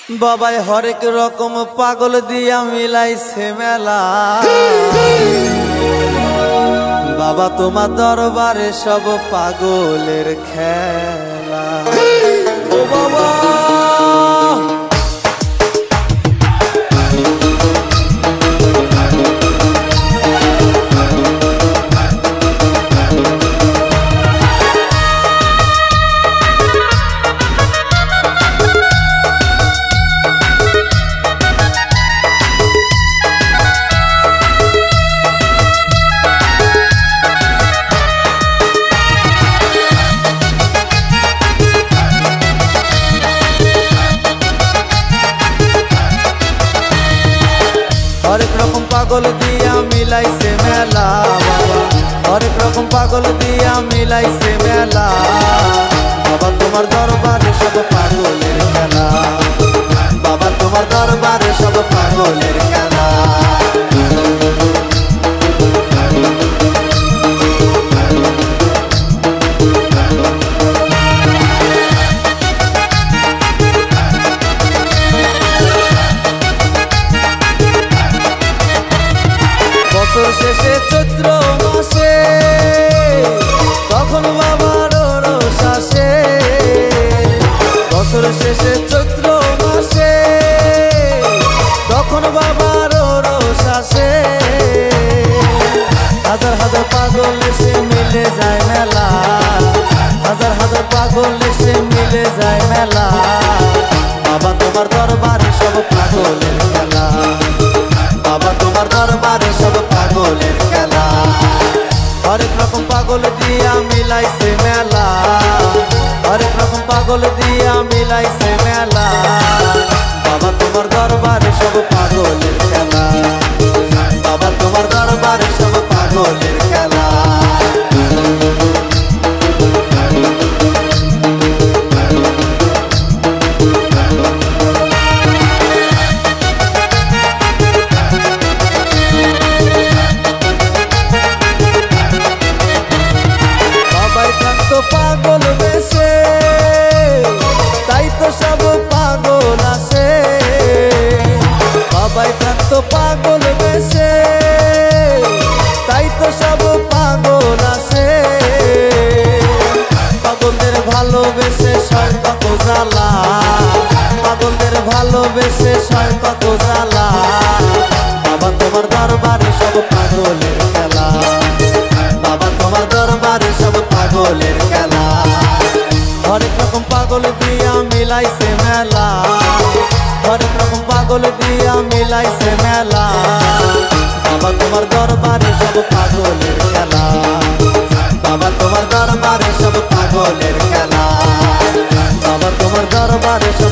বাবাই হরেক রকম পাগল দিয়া মিলাইছে মেলা। বাবা তোমার দরবারে সব পাগলের খেলা। ও বাবা হরেক রকম পাগল দিয়া মিলাইছে মেলা। বাবা হরেক রকম পাগল দিয়া মিলাইছে মেলা। বাবা তোমার দরবারে সব পাগলের খেলা। বাবা তোমার দরবারে সব পাগলের খেলা। বছর শেষে চৈত্র মাসে তখন বাবার রোষ আসে। বছর শেষে চৈত্র মাসে তখন বাবার রোষ আসে। হাজার হাজার পাগল এসে মিলে যায় মেলা। হাজার হাজার পাগল এসে মিলে যায় মেলা। বাবা তোমার দরবারে সব পাগলের খেলা। বাবা তোমার দরবারে সব পাগলের খেলা। হরেক রকম পাগল দিয়া মিলাইছে মেলা। হরেক রকম পাগল দিয়া মিলাইছে মেলা। বাবা তোমার দরবারে সব পাগলের খেলা। বাবা তোমার দরবারে সব পাগলের খেলা। পাগল বেশে তাই তো সব পাগল আসে। বাবাই থাকতো পাগল বেশে তাই তো সব পাগল আসে। পাগলদের ভালোবেসে সয় কত জ্বালা। পাগলদের ভালোবেসে সয় কত জ্বালা। বাবা তোমার দরবারে সব পাগলের খেলা। বাবা তোমার দরবারে সব পাগলের খেলা। হরেক রকম পাগল দিয়া মিলাইছে মেলা। হরেক রকম পাগল দিয়া মিলাইছে মেলা। বাবা তোমার দরবারে সব পাগলের খেলা। বাবা তোমার দরবারে সব পাগলের খেলা। বাবা তোমার দরবারে সব